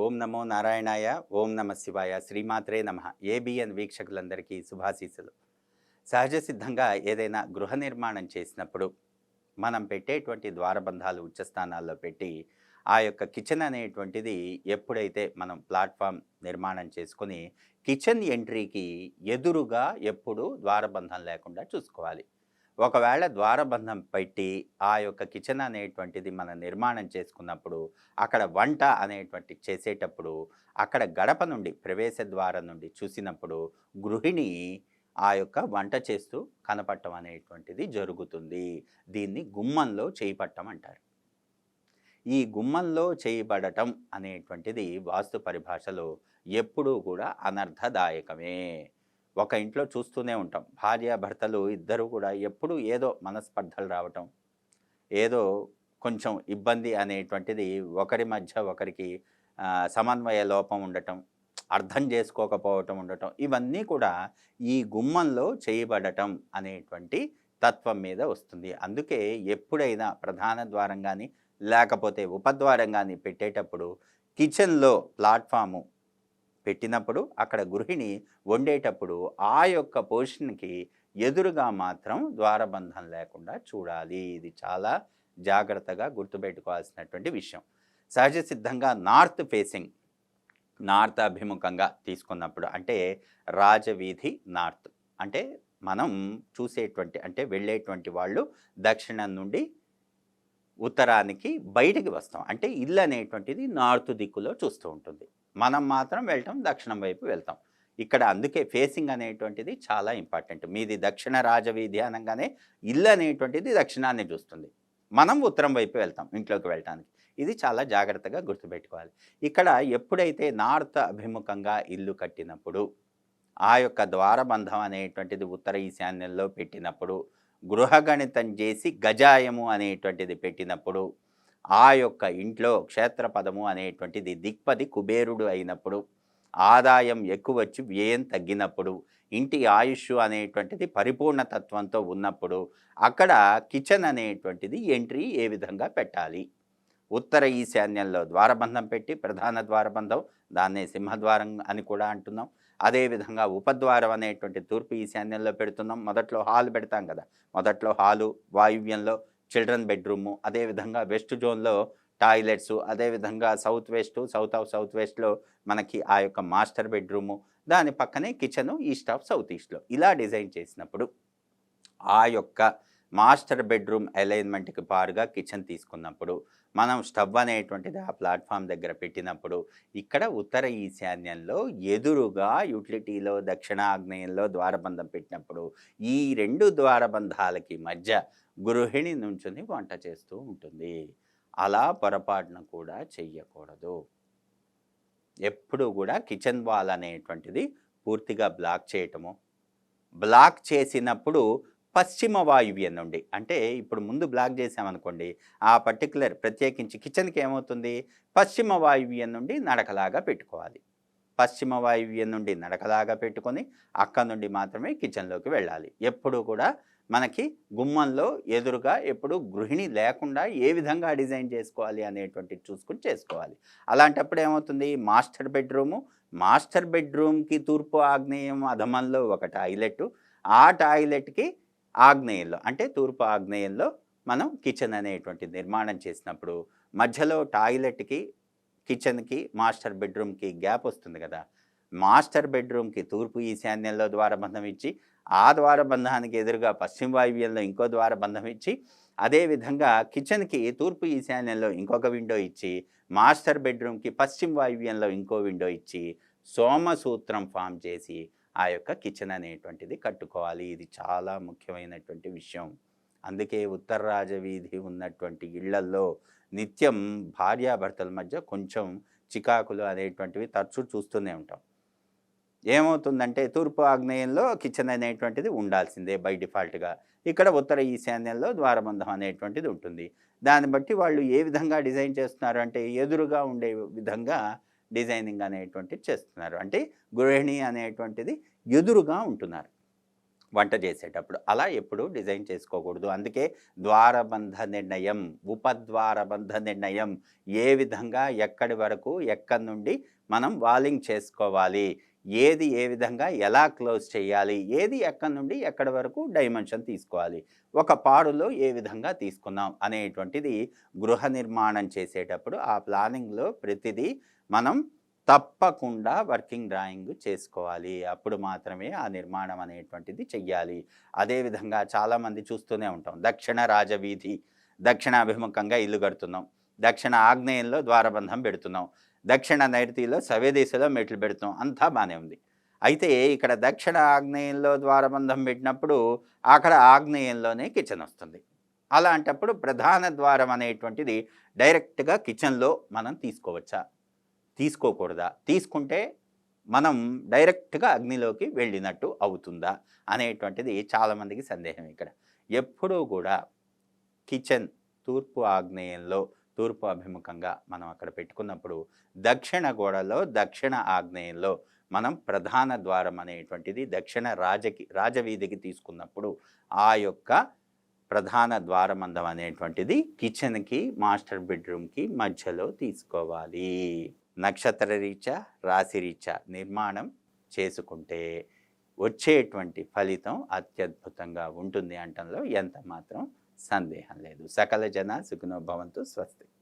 ఓం నమో నారాయణాయ, ఓం నమ శివాయ, శ్రీమాత్రే నమ. ఏబిఎన్ వీక్షకులందరికీ శుభాశీస్సులు. సహజ సిద్ధంగా ఏదైనా గృహ నిర్మాణం చేసినప్పుడు మనం పెట్టేటువంటి ద్వారబంధాలు ఉచ్చస్థానాల్లో పెట్టి ఆ యొక్క కిచెన్ అనేటువంటిది ఎప్పుడైతే మనం ప్లాట్ఫామ్ నిర్మాణం చేసుకొని కిచెన్ ఎంట్రీకి ఎదురుగా ఎప్పుడు ద్వారబంధం లేకుండా చూసుకోవాలి. ఒకవేళ ద్వారబంధం పెట్టి ఆ యొక్క కిచెన్ అనేటువంటిది మనం నిర్మాణం చేసుకున్నప్పుడు అక్కడ వంట అనేటువంటి చేసేటప్పుడు అక్కడ గడప నుండి ప్రవేశ ద్వారం నుండి చూసినప్పుడు గృహిణి ఆ యొక్క వంట చేస్తూ కనపడటం అనేటువంటిది జరుగుతుంది. దీన్ని గుమ్మంలో చేయిపట్టం అంటారు. ఈ గుమ్మంలో చేయబడటం అనేటువంటిది వాస్తు పరిభాషలో ఎప్పుడూ కూడా అనర్థదాయకమే. ఒక ఇంట్లో చూస్తూనే ఉంటాం, భార్యాభర్తలు ఇద్దరు కూడా ఎప్పుడు ఏదో మనస్పర్ధలు రావటం, ఏదో కొంచెం ఇబ్బంది అనేటువంటిది ఒకరి మధ్య ఒకరికి సమన్వయ లోపం ఉండటం, అర్థం చేసుకోకపోవటం ఉండటం, ఇవన్నీ కూడా ఈ గుమ్మంలో చేయబడటం అనేటువంటి తత్వం మీద వస్తుంది. అందుకే ఎప్పుడైనా ప్రధాన ద్వారం కానీ లేకపోతే ఉపద్వారం కానీ పెట్టేటప్పుడు కిచెన్లో ప్లాట్ఫాము పెట్టినప్పుడు అక్కడ గృహిణి వండేటప్పుడు ఆ యొక్క పోర్షన్కి ఎదురుగా మాత్రం ద్వారబంధం లేకుండా చూడాలి. ఇది చాలా జాగ్రత్తగా గుర్తుపెట్టుకోవాల్సినటువంటి విషయం. సహజ సిద్ధంగా నార్త్ ఫేసింగ్, నార్త్ అభిముఖంగా తీసుకున్నప్పుడు అంటే రాజవీధి నార్త్ అంటే మనం చూసేటువంటి అంటే వెళ్ళేటువంటి వాళ్ళు దక్షిణం నుండి ఉత్తరానికి బయటికి వస్తాం. అంటే ఇల్లు అనేటువంటిది నార్త్ దిక్కులో చూస్తూ ఉంటుంది. మనం మాత్రం వెళ్ళటం దక్షిణం వైపు వెళ్తాం. ఇక్కడ అందుకే ఫేసింగ్ అనేటువంటిది చాలా ఇంపార్టెంట్. మీది దక్షిణ రాజవీధి అనగానే ఇల్లు అనేటువంటిది దక్షిణాన్ని చూస్తుంది. మనం ఉత్తరం వైపు వెళ్తాం ఇంట్లోకి వెళ్ళటానికి. ఇది చాలా జాగ్రత్తగా గుర్తుపెట్టుకోవాలి. ఇక్కడ ఎప్పుడైతే నార్త్ అభిముఖంగా ఇల్లు కట్టినప్పుడు ఆ యొక్క ద్వారబంధం అనేటువంటిది ఉత్తర ఈశాన్యంలో పెట్టినప్పుడు, గృహగణితం చేసి గజాయము అనేటువంటిది పెట్టినప్పుడు, ఆ యొక్క ఇంట్లో క్షేత్రపదము అనేటువంటిది దిక్పతి కుబేరుడు అయినప్పుడు, ఆదాయం ఎక్కువ వచ్చి వ్యయం తగ్గినప్పుడు, ఇంటి ఆయుష్ అనేటువంటిది పరిపూర్ణ తత్వంతో ఉన్నప్పుడు అక్కడ కిచెన్ అనేటువంటిది ఎంట్రీ ఏ విధంగా పెట్టాలి. ఉత్తర ఈశాన్యంలో ద్వారబంధం పెట్టి ప్రధాన ద్వారబంధం, దాన్నే సింహద్వారం అని కూడా అంటున్నాం. అదేవిధంగా ఉపద్వారం అనేటువంటి తూర్పు ఈశాన్యంలో పెడుతున్నాం. మొదట్లో హాల్ పెడతాం కదా, మొదట్లో హాలు, వాయువ్యంలో చిల్డ్రన్ బెడ్రూము, అదేవిధంగా వెస్ట్ జోన్లో టాయిలెట్స్, అదేవిధంగా సౌత్ వెస్ట్లో మనకి ఆ యొక్క మాస్టర్ బెడ్రూము, దాని పక్కనే కిచెను ఈస్ట్ ఆఫ్ సౌత్ ఈస్ట్లో ఇలా డిజైన్ చేసినప్పుడు ఆ యొక్క మాస్టర్ బెడ్రూమ్ అలైన్మెంట్కి పారుగా కిచెన్ తీసుకున్నప్పుడు మనం స్టవ్ అనేటువంటిది ఆ ప్లాట్ఫామ్ దగ్గర పెట్టినప్పుడు ఇక్కడ ఉత్తర ఈశాన్యంలో ఎదురుగా యూటిలిటీలో దక్షిణాగ్నేయంలో ద్వారబంధం పెట్టినప్పుడు ఈ రెండు ద్వారబంధాలకి మధ్య గృహిణి నుంచుని వంట చేస్తూ ఉంటుంది. అలా పొరపాటున కూడా చెయ్యకూడదు. ఎప్పుడు కూడా కిచెన్ వాల్ అనేటువంటిది పూర్తిగా బ్లాక్ చేయటము, బ్లాక్ చేసినప్పుడు పశ్చిమ వాయువ్యం నుండి అంటే ఇప్పుడు ముందు బ్లాక్ చేసామనుకోండి, ఆ పర్టికులర్ ప్రత్యేకించి కిచెన్కి ఏమవుతుంది, పశ్చిమ వాయువ్యం నుండి నడకలాగా పెట్టుకోవాలి. పశ్చిమ వాయువ్యం నుండి నడకలాగా పెట్టుకొని అక్కడ నుండి మాత్రమే కిచెన్లోకి వెళ్ళాలి. ఎప్పుడు కూడా మనకి గుమ్మంలో ఎదురుగా ఎప్పుడు గృహిణి లేకుండా ఏ విధంగా డిజైన్ చేసుకోవాలి అనేటువంటిది చూసుకుని చేసుకోవాలి. అలాంటప్పుడు ఏమవుతుంది, మాస్టర్ బెడ్రూమ్కి తూర్పు ఆగ్నేయం అధమంలో ఒక టాయిలెట్, ఆ టాయిలెట్కి ఆగ్నేయంలో అంటే తూర్పు ఆగ్నేయంలో మనం కిచెన్ అనేటువంటి నిర్మాణం చేసినప్పుడు మధ్యలో టాయిలెట్కి కిచెన్కి మాస్టర్ బెడ్రూమ్కి గ్యాప్ వస్తుంది కదా, మాస్టర్ బెడ్రూమ్కి తూర్పు ఈశాన్యంలో ద్వారబంధం ఇచ్చి ఆ ద్వారబంధానికి ఎదురుగా పశ్చిమ వాయువ్యంలో ఇంకో ద్వారబంధం ఇచ్చి, అదేవిధంగా కిచెన్కి తూర్పు ఈశాన్యంలో ఇంకొక విండో ఇచ్చి మాస్టర్ బెడ్రూమ్కి పశ్చిమ వాయువ్యంలో ఇంకో విండో ఇచ్చి సోమసూత్రం ఫామ్ చేసి ఆ యొక్క కిచెన్ అనేటువంటిది కట్టుకోవాలి. ఇది చాలా ముఖ్యమైనటువంటి విషయం. అందుకే ఉత్తర రాజవీధి ఉన్నటువంటి ఇళ్లల్లో నిత్యం భార్యాభర్తల మధ్య కొంచెం చికాకులు అనేటువంటివి తరచూ చూస్తూనే ఉంటాం. ఏమవుతుందంటే తూర్పు ఆగ్నేయంలో కిచెన్ అనేటువంటిది ఉండాల్సిందే బై డిఫాల్ట్గా, ఇక్కడ ఉత్తర ఈశాన్యంలో ద్వారబంధం అనేటువంటిది ఉంటుంది. దాన్ని బట్టి వాళ్ళు ఏ విధంగా డిజైన్ చేస్తున్నారు అంటే ఎదురుగా ఉండే విధంగా డిజైనింగ్ అనేటువంటిది చేస్తున్నారు. అంటే గృహిణి అనేటువంటిది ఎదురుగా ఉంటున్నారు. వంట చేసేటప్పుడు. అలా ఎప్పుడూ డిజైన్ చేసుకోకూడదు. అందుకే ద్వారబంధ నిర్ణయం, ఉపద్వారబంధ నిర్ణయం ఏ విధంగా ఎక్కడి వరకు, ఎక్కడి నుండి మనం వాలింగ్ చేసుకోవాలి, ఏది ఏ విధంగా ఎలా క్లోజ్ చేయాలి, ఏది ఎక్కడి నుండి ఎక్కడి వరకు డైమెన్షన్ తీసుకోవాలి, ఒక పాడులో ఏ విధంగా తీసుకున్నాం అనేటువంటిది గృహ నిర్మాణం చేసేటప్పుడు ఆ ప్లానింగ్‌లో ప్రతిదీ మనం తప్పకుండా వర్కింగ్ డ్రాయింగ్ చేసుకోవాలి. అప్పుడు మాత్రమే ఆ నిర్మాణం అనేటువంటిది చెయ్యాలి. అదేవిధంగా చాలామంది చూస్తూనే ఉంటాం. దక్షిణ రాజవీధి, దక్షిణాభిముఖంగా ఇల్లు కడుతున్నాం. దక్షిణ ఆగ్నేయంలో ద్వారబంధం పెడుతున్నాం. దక్షిణ నైరుతిలో సవ్యదిశలో మెట్లు పెడుతున్నాం. అంతా బానే ఉంది. అయితే ఇక్కడ దక్షిణ ఆగ్నేయంలో ద్వారబంధం పెట్టినప్పుడు అక్కడ ఆగ్నేయంలోనే కిచెన్ వస్తుంది. అలాంటప్పుడు ప్రధాన ద్వారం అనేటువంటిది డైరెక్ట్‌గా కిచెన్‌లో మనం తీసుకోవచ్చా? తీసుకోకూడదా? తీసుకుంటే మనం డైరెక్ట్‌గా అగ్నిలోకి వెళ్ళినట్టు అవుతుందా? అనేటువంటిది చాలామందికి సందేహం ఇక్కడ. ఎప్పుడూ కూడా కిచెన్ తూర్పు ఆగ్నేయంలో, తూర్పు అభిముఖంగా మనం అక్కడ పెట్టుకున్నప్పుడు దక్షిణ గోడలో, దక్షిణ ఆగ్నేయంలో మనం ప్రధాన ద్వారం అనేటువంటిది దక్షిణ రాజవీధికి తీసుకున్నప్పుడు ఆ యొక్క ప్రధాన ద్వారబంధం అనేటువంటిది కిచెన్‌కి, మాస్టర్ బెడ్‌రూమ్‌కి మధ్యలో తీసుకోవాలి. నక్షత్ర రీత్యా, రాశి రీత్యా నిర్మాణం చేసుకుంటే వచ్చేటువంటి ఫలితం అత్యద్భుతంగా ఉంటుంది అనటంలో ఎంత మాత్రం సందేహం లేదు. సకల జన సుఖినో భవంతు. స్వస్తి.